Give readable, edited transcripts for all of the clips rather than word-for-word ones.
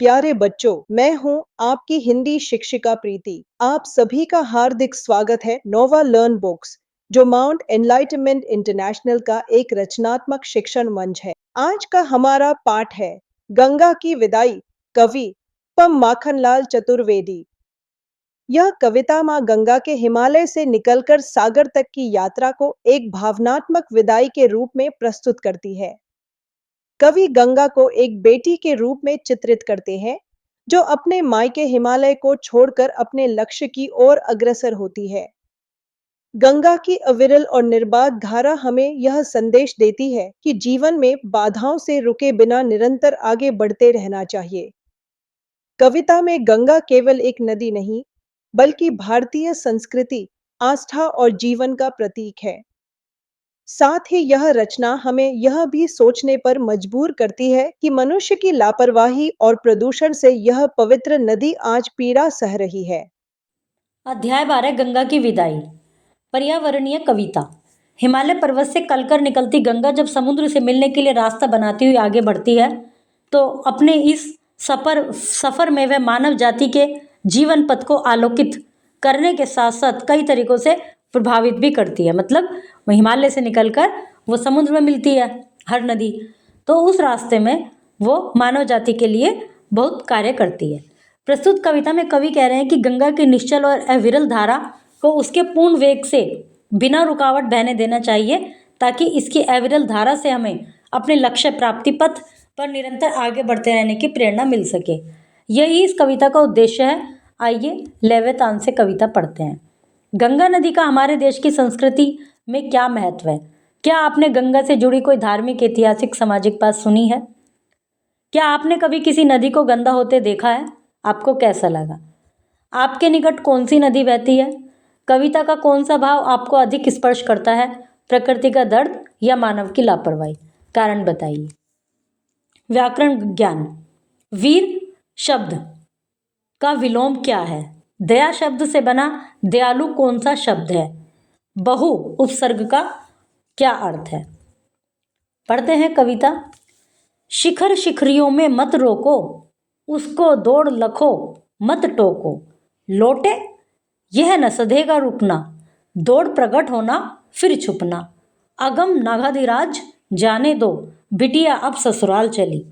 प्यारे बच्चों, मैं हूं आपकी हिंदी शिक्षिका प्रीति। आप सभी का हार्दिक स्वागत है नोवा लर्न बुक्स, जो माउंट एनलाइटमेंट इंटरनेशनल का एक रचनात्मक शिक्षण मंच है। आज का हमारा पाठ है गंगा की विदाई, कवि पं माखनलाल चतुर्वेदी। यह कविता मां गंगा के हिमालय से निकलकर सागर तक की यात्रा को एक भावनात्मक विदाई के रूप में प्रस्तुत करती है। कवि गंगा को एक बेटी के रूप में चित्रित करते हैं, जो अपने मायके हिमालय को छोड़कर अपने लक्ष्य की ओर अग्रसर होती है। गंगा की अविरल और निर्बाध धारा हमें यह संदेश देती है कि जीवन में बाधाओं से रुके बिना निरंतर आगे बढ़ते रहना चाहिए। कविता में गंगा केवल एक नदी नहीं, बल्कि भारतीय संस्कृति, आस्था और जीवन का प्रतीक है। साथ ही यह रचना हमें यह भी सोचने पर मजबूर करती है कि मनुष्य की लापरवाही और प्रदूषण से यह पवित्र नदी आज पीड़ा सह रही है। अध्याय 12 गंगा की विदाई। पर्यावरणीय कविता। हिमालय पर्वत से कलकर निकलती गंगा जब समुद्र से मिलने के लिए रास्ता बनाती हुई आगे बढ़ती है, तो अपने इस सफर में वह मानव जाति के जीवन पथ को आलोकित करने के साथ साथ कई तरीकों से प्रभावित भी करती है। मतलब वो हिमालय से निकलकर वो समुद्र में मिलती है हर नदी, तो उस रास्ते में वो मानव जाति के लिए बहुत कार्य करती है। प्रस्तुत कविता में कवि कह रहे हैं कि गंगा की निश्चल और अविरल धारा को उसके पूर्ण वेग से बिना रुकावट बहने देना चाहिए, ताकि इसकी अविरल धारा से हमें अपने लक्ष्य प्राप्ति पथ पर निरंतर आगे बढ़ते रहने की प्रेरणा मिल सके। यही इस कविता का उद्देश्य है। आइए लेवेतान से कविता पढ़ते हैं। गंगा नदी का हमारे देश की संस्कृति में क्या महत्व है? क्या आपने गंगा से जुड़ी कोई धार्मिक, ऐतिहासिक, सामाजिक बात सुनी है? क्या आपने कभी किसी नदी को गंदा होते देखा है? आपको कैसा लगा? आपके निकट कौन सी नदी बहती है? कविता का कौन सा भाव आपको अधिक स्पर्श करता है? प्रकृति का दर्द या मानव की लापरवाही? कारण बताइए। व्याकरण ज्ञान। वीर शब्द का विलोम क्या है? दया शब्द से बना दयालु कौन सा शब्द है? बहु उपसर्ग का क्या अर्थ है? पढ़ते हैं कविता। शिखर शिखरियों में मत रोको, उसको दौड़ लखो मत टोको। लौटे यह न सधेगा रुकना, दौड़ प्रकट होना फिर छुपना। अगम नागाधिराज जाने दो, बिटिया अब ससुराल चली।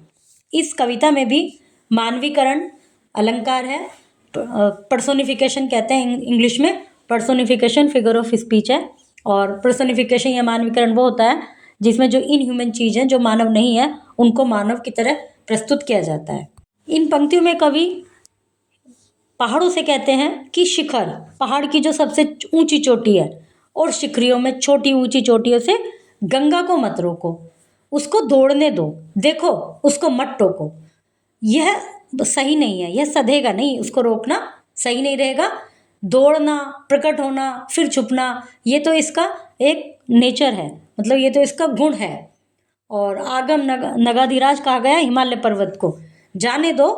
इस कविता में भी मानवीकरण अलंकार है। पर्सोनिफिकेशन कहते हैं इंग्लिश में। पर्सोनिफिकेशन फिगर ऑफ स्पीच है। और पर्सोनिफिकेशन या मानवीकरण वो होता है जिसमें जो इनह्यूमन चीज़ हैं, जो मानव नहीं है, उनको मानव की तरह प्रस्तुत किया जाता है। इन पंक्तियों में कवि पहाड़ों से कहते हैं कि शिखर, पहाड़ की जो सबसे ऊंची चोटी है, और शिखरियों में छोटी ऊंची चोटियों से गंगा को मत रोको, उसको दौड़ने दो, देखो उसको मत टोको। यह सही नहीं है, यह सधेगा नहीं, उसको रोकना सही नहीं रहेगा। दौड़ना, प्रकट होना, फिर छुपना, ये तो इसका एक नेचर है, मतलब ये तो इसका गुण है। और आगम नगाधिराज कहा गया है हिमालय पर्वत को, जाने दो।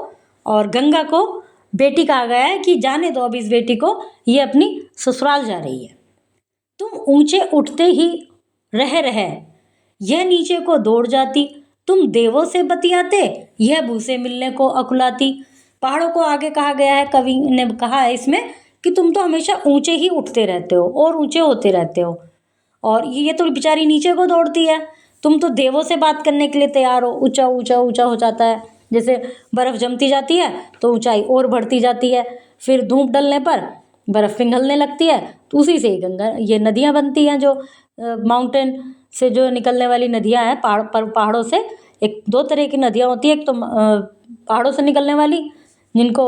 और गंगा को बेटी कहा गया है कि जाने दो अब इस बेटी को, ये अपनी ससुराल जा रही है। तुम ऊंचे उठते ही रह यह नीचे को दौड़ जाती। तुम देवों से बतियाते, यह भूसे मिलने को अकुलाती। पहाड़ों को आगे कहा गया है, कवि ने कहा है इसमें कि तुम तो हमेशा ऊंचे ही उठते रहते हो और ऊंचे होते रहते हो, और ये तो बेचारी नीचे को दौड़ती है। तुम तो देवों से बात करने के लिए तैयार हो, ऊंचा ऊंचा ऊंचा हो जाता है। जैसे बर्फ़ जमती जाती है तो ऊंचाई और बढ़ती जाती है, फिर धूप डलने पर बर्फ़ पिघलने लगती है, तो उसी से ही गंगा, ये नदियाँ बनती हैं। जो माउंटेन से जो निकलने वाली नदियाँ हैं, पहाड़ों से, एक दो तरह की नदियाँ होती है। एक तो पहाड़ों से निकलने वाली, जिनको,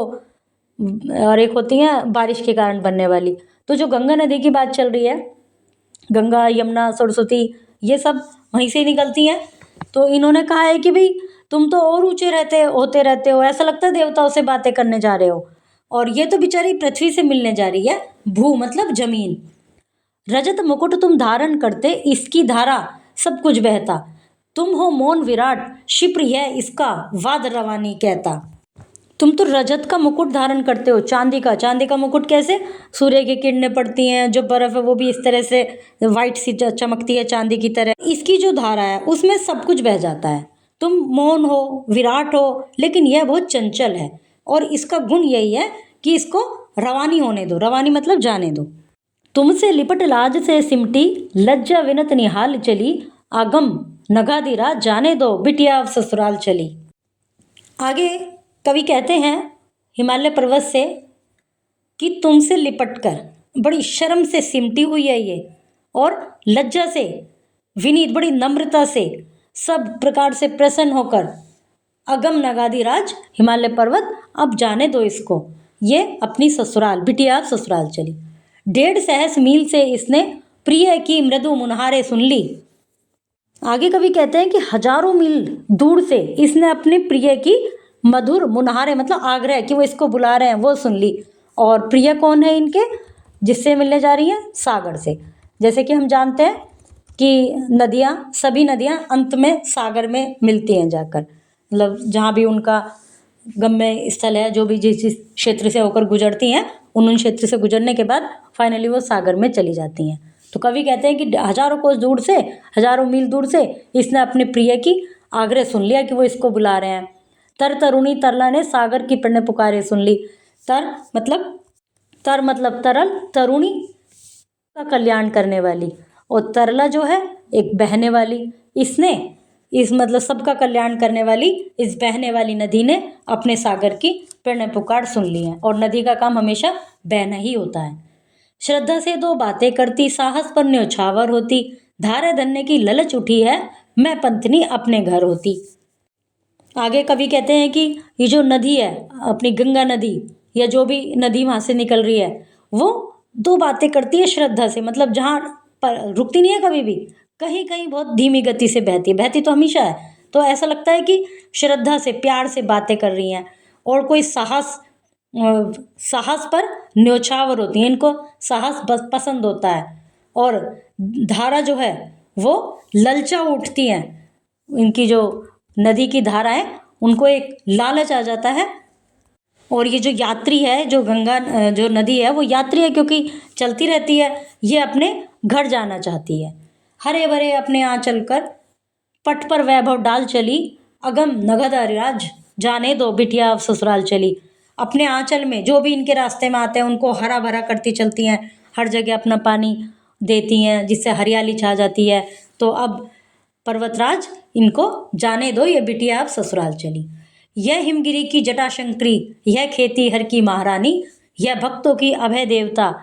और एक होती हैं बारिश के कारण बनने वाली। तो जो गंगा नदी की बात चल रही है, गंगा, यमुना, सरस्वती, ये सब वहीं से निकलती हैं। तो इन्होंने कहा है कि भाई तुम तो और ऊंचे होते रहते हो, ऐसा लगता है देवताओं से बातें करने जा रहे हो, और ये तो बेचारी पृथ्वी से मिलने जा रही है। भू मतलब जमीन। रजत मुकुट तुम धारण करते, इसकी धारा सब कुछ बहता। तुम हो मौन विराट, क्षिप्र है इसका वाद रवानी कहता। तुम तो रजत का मुकुट धारण करते हो, चांदी का मुकुट कैसे? सूर्य की किरणें पड़ती हैं, जो बर्फ है वो भी इस तरह से वाइट सी चमकती है चांदी की तरह। इसकी जो धारा है उसमें सब कुछ बह जाता है। तुम मौन हो, विराट हो, लेकिन यह बहुत चंचल है और इसका गुण यही है कि इसको रवानी होने दो। रवानी मतलब जाने दो। तुमसे लिपट लाज से सिमटी, लज्जा विनत निहाल चली, आगम नगाधीरा जाने दो, बिटिया अब ससुराल चली। आगे कवि कहते हैं हिमालय पर्वत से कि तुमसे लिपट कर, बड़ी शर्म से सिमटी हुई है ये, और लज्जा से, विनीत, बड़ी नम्रता से, सब प्रकार से प्रसन्न होकर, अगम नगाधीराज हिमालय पर्वत अब जाने दो इसको, ये अपनी ससुराल, बिटिया अब ससुराल चली। 1.5 सहस्र मील से इसने प्रिय की मृदु मुनहारे सुन ली। आगे कवि कहते हैं कि हजारों मील दूर से इसने अपने प्रिय की मधुर मुनहारे मतलब आग्रह कि वो इसको बुला रहे हैं वो सुन ली। और प्रिय कौन है इनके, जिससे मिलने जा रही हैं? सागर से। जैसे कि हम जानते हैं कि नदियाँ, सभी नदियाँ अंत में सागर में मिलती हैं जाकर, मतलब जहाँ भी उनका गम्य स्थल है, जो भी जिस क्षेत्र से होकर गुजरती हैं, उन क्षेत्र से गुजरने के बाद फाइनली वो सागर में चली जाती हैं। तो कवि कहते हैं कि हजारों कोस दूर से, हजारों मील दूर से इसने अपने प्रिय की आग्रह सुन लिया कि वो इसको बुला रहे हैं। तर तरुणी तरला ने सागर की प्रणय पुकारे सुन ली। तर मतलब तरल, तरुणी का कल्याण करने वाली, और तरला जो है एक बहने वाली। इसने इस मतलब सबका कल्याण करने वाली इस बहने वाली नदी ने अपने सागर की प्रणय पुकार सुन ली है, और नदी का काम हमेशा बहना ही होता है। श्रद्धा से 2 बातें करती, साहस पर न्योछावर होती, धारा धन्य की ललच उठी है, मैं पंथनी अपने घर होती। आगे कवि कहते हैं कि ये जो नदी है, अपनी गंगा नदी या जो भी नदी वहाँ से निकल रही है, वो 2 बातें करती है श्रद्धा से, मतलब जहाँ पर रुकती नहीं है कभी भी, कहीं कहीं बहुत धीमी गति से बहती है, बहती तो हमेशा है। तो ऐसा लगता है कि श्रद्धा से, प्यार से बातें कर रही हैं, और कोई साहस पर न्योछावर होती हैं, इनको साहस बस पसंद होता है। और धारा जो है वो ललचा उठती हैं, इनकी जो नदी की धारा है उनको एक लालच आ जाता है। और ये जो यात्री है, जो गंगा जो नदी है वो यात्री है, क्योंकि चलती रहती है, ये अपने घर जाना चाहती है। हरे भरे अपने आंचल कर, पट पर वैभव डाल चली, अगम नगधराज जाने दो, बिटिया अब ससुराल चली। अपने आंचल में जो भी इनके रास्ते में आते हैं उनको हरा भरा करती चलती हैं, हर जगह अपना पानी देती हैं, जिससे हरियाली छा जाती है। तो अब पर्वतराज इनको जाने दो, ये बिटिया अब ससुराल चली। यह हिमगिरी की जटाशंकरी, यह खेती हर की महारानी, यह भक्तों की अभय देवता,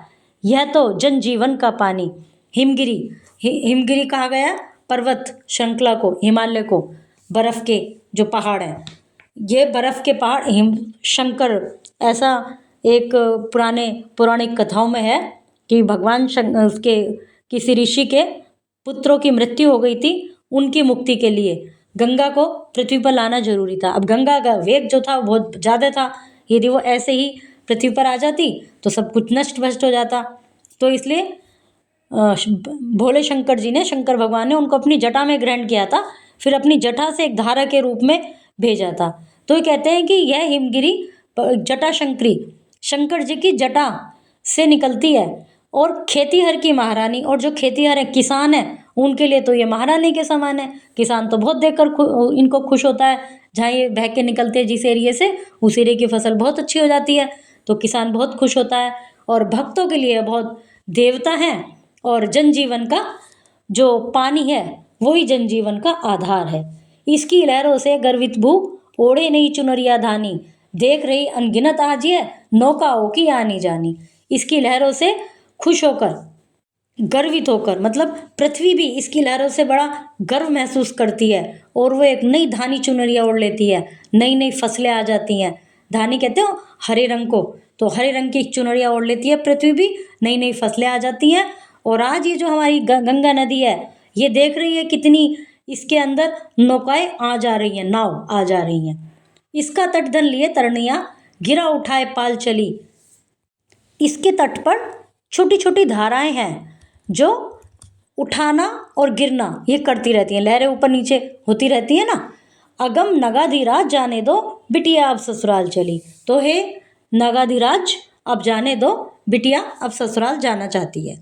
यह तो जनजीवन का पानी। हिमगिरी कहा गया पर्वत श्रृंखला को, हिमालय को, बर्फ के जो पहाड़ हैं, ये बर्फ के पहाड़ हिम शंकर, ऐसा एक पौराणिक कथाओं में है कि भगवान उसके किसी ऋषि के पुत्रों की मृत्यु हो गई थी, उनकी मुक्ति के लिए गंगा को पृथ्वी पर लाना जरूरी था। अब गंगा का वेग जो था बहुत ज़्यादा था, यदि वो ऐसे ही पृथ्वी पर आ जाती तो सब कुछ नष्ट भ्रष्ट हो जाता। तो इसलिए भोले शंकर जी ने, शंकर भगवान ने उनको अपनी जटा में ग्रहण किया था, फिर अपनी जटा से एक धारा के रूप में भेजा था। तो ये कहते हैं कि यह हिमगिरी जटाशंकरी, शंकर जी की जटा से निकलती है, और खेतीहर की महारानी, और जो खेतीहर है, किसान है, उनके लिए तो ये महारानी के समान है। किसान तो बहुत देखकर इनको खुश होता है, जहाँ ये बह के निकलते हैं जिस एरिए से, उस एरिए की फसल बहुत अच्छी हो जाती है, तो किसान बहुत खुश होता है। और भक्तों के लिए बहुत देवता हैं, और जनजीवन का जो पानी है वही जनजीवन का आधार है। इसकी लहरों से गर्वित भू, ओढ़े नहीं चुनरिया धानी, देख रही अनगिनत आज ये, नौकाओं की आनी जानी। इसकी लहरों से खुश होकर, गर्वित होकर, मतलब पृथ्वी भी इसकी लहरों से बड़ा गर्व महसूस करती है, और वो एक नई धानी चुनरिया ओढ़ लेती है, नई नई फसलें आ जाती हैं। धानी कहते हो हरे रंग को, तो हरे रंग की चुनरिया ओढ़ लेती है पृथ्वी भी, नई नई फसलें आ जाती हैं। और आज ये जो हमारी गंगा नदी है, ये देख रही है कितनी इसके अंदर नौकाएं आ जा रही हैं, नाव आ जा रही हैं। इसका तटधन लिए तरनियाँ, गिरा उठाए पाल चली। इसके तट पर छोटी छोटी धाराएं हैं जो उठाना और गिरना ये करती रहती हैं, लहरें ऊपर नीचे होती रहती है ना। अगम नगाधीराज जाने दो, बिटिया अब ससुराल चली। तो हे नगाधीराज, अब जाने दो, बिटिया अब ससुराल जाना चाहती है।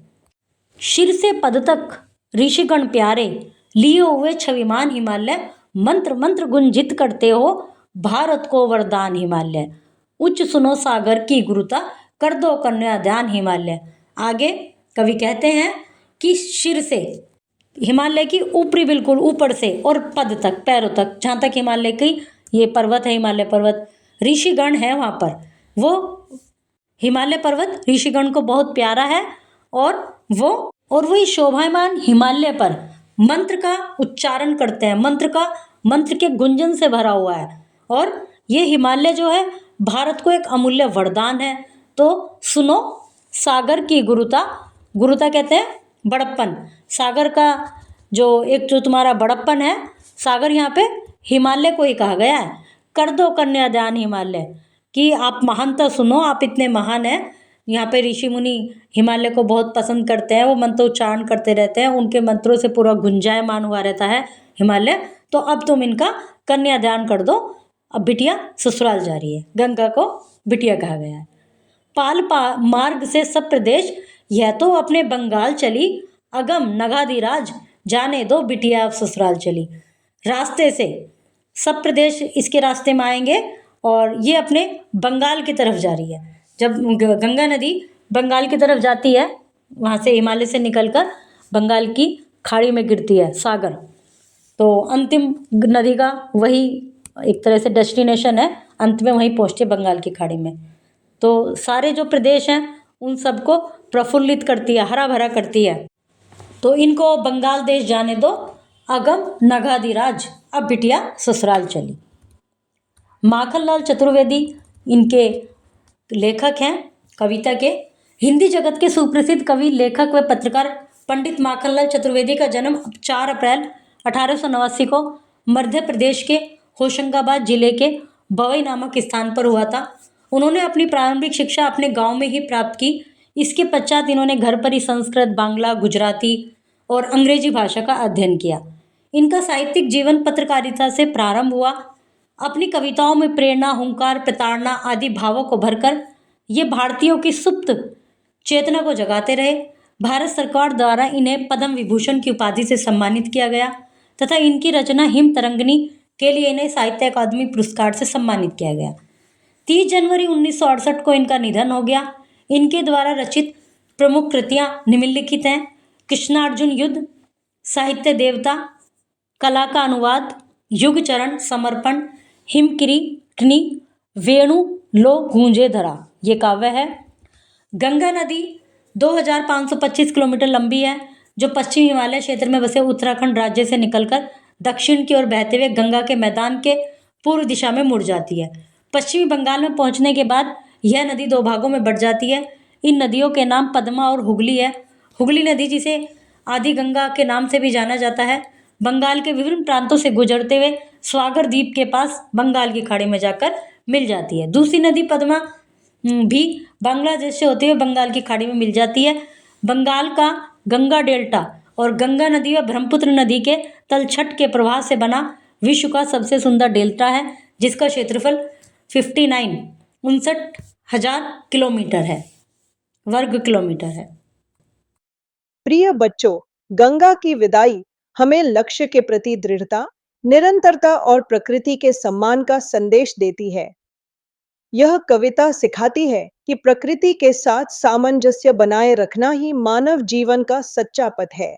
शिर से पद तक ऋषिगण प्यारे, लिए हुए छविमान हिमालय, मंत्र मंत्र गुंजित करते हो भारत को वरदान हिमालय। उच्च सुनो सागर की गुरुता कर दो कन्यादान हिमालय। आगे कवि कहते हैं कि शिर से हिमालय की ऊपरी बिल्कुल ऊपर से और पद तक पैरों तक जहाँ तक हिमालय की ये पर्वत है, हिमालय पर्वत ऋषिगण है वहाँ पर, वो हिमालय पर्वत ऋषिगण को बहुत प्यारा है और वही शोभायमान हिमालय पर मंत्र का उच्चारण करते हैं, मंत्र के गुंजन से भरा हुआ है। और ये हिमालय जो है भारत को एक अमूल्य वरदान है। तो सुनो सागर की गुरुता, गुरुता कहते हैं बड़प्पन, सागर का जो तुम्हारा बड़प्पन है, सागर यहाँ पे हिमालय को ही कहा गया है। कर दो कन्यादान हिमालय, कि आप महानता सुनो, आप इतने महान हैं। यहाँ पे ऋषि मुनि हिमालय को बहुत पसंद करते हैं, वो मंत्रोच्चारण करते रहते हैं, उनके मंत्रों से पूरा गुंजायमान हुआ रहता है हिमालय। तो अब तुम इनका कन्यादान कर दो, अब बिटिया ससुराल जा रही है। गंगा को बिटिया कहा गया है। मार्ग से सब प्रदेश यह तो अपने बंगाल चली, अगम नगाधिराज जाने दो बिटिया अब ससुराल चली। रास्ते से सब प्रदेश इसके रास्ते में आएंगे और ये अपने बंगाल की तरफ जा रही है। जब गंगा नदी बंगाल की तरफ जाती है, वहाँ से हिमालय से निकलकर बंगाल की खाड़ी में गिरती है सागर, तो अंतिम नदी का वही एक तरह से डेस्टिनेशन है, अंत में वहीं पहुँचती है बंगाल की खाड़ी में। तो सारे जो प्रदेश हैं उन सबको प्रफुल्लित करती है, हरा भरा करती है। तो इनको बंगाल देश जाने दो, अगम नगाधिराज अब बिटिया ससुराल चली। माखनलाल चतुर्वेदी इनके लेखक हैं कविता के। हिंदी जगत के सुप्रसिद्ध कवि, लेखक व पत्रकार पंडित माखनलाल चतुर्वेदी का जन्म 4 अप्रैल 1889 को मध्य प्रदेश के होशंगाबाद जिले के बवई नामक स्थान पर हुआ था। उन्होंने अपनी प्रारंभिक शिक्षा अपने गांव में ही प्राप्त की। इसके पश्चात इन्होंने घर पर ही संस्कृत, बांग्ला, गुजराती और अंग्रेजी भाषा का अध्ययन किया। इनका साहित्यिक जीवन पत्रकारिता से प्रारंभ हुआ। अपनी कविताओं में प्रेरणा, हुंकार, प्रताड़ना आदि भावों को भरकर ये भारतीयों की सुप्त चेतना को जगाते रहे। भारत सरकार द्वारा इन्हें पद्म विभूषण की उपाधि से सम्मानित किया गया तथा इनकी रचना हिम तरंगिनी के लिए इन्हें साहित्य अकादमी पुरस्कार से सम्मानित किया गया। 30 जनवरी 1968 को इनका निधन हो गया। इनके द्वारा रचित प्रमुख कृतियाँ निम्नलिखित हैं: कृष्णार्जुन युद्ध, साहित्य देवता, कला का अनुवाद, युग चरण, समर्पण, हिमकिरीटिनी, वेणु लो गूंजे धरा, ये काव्य है। गंगा नदी 2525 किलोमीटर लंबी है, जो पश्चिमी हिमालय क्षेत्र में बसे उत्तराखंड राज्य से निकलकर दक्षिण की ओर बहते हुए गंगा के मैदान के पूर्व दिशा में मुड़ जाती है। पश्चिमी बंगाल में पहुंचने के बाद यह नदी 2 भागों में बढ़ जाती है। इन नदियों के नाम पद्मा और हुगली है। हुगली नदी, जिसे आदि गंगा के नाम से भी जाना जाता है, बंगाल के विभिन्न प्रांतों से गुजरते हुए स्वागर द्वीप के पास बंगाल की खाड़ी में जाकर मिल जाती है। दूसरी नदी पद्मा भी बांग्लादेश से होते हुए बंगाल की खाड़ी में मिल जाती है। बंगाल का गंगा डेल्टा और गंगा नदी व ब्रह्मपुत्र नदी के तलछट के प्रवाह से बना विश्व का सबसे सुंदर डेल्टा है, जिसका क्षेत्रफल 59,59,000 किलोमीटर है, वर्ग किलोमीटर है। प्रिय बच्चों, गंगा की विदाई हमें लक्ष्य के प्रति दृढ़ता, निरंतरता और प्रकृति के सम्मान का संदेश देती है। यह कविता सिखाती है कि प्रकृति के साथ सामंजस्य बनाए रखना ही मानव जीवन का सच्चा पथ है।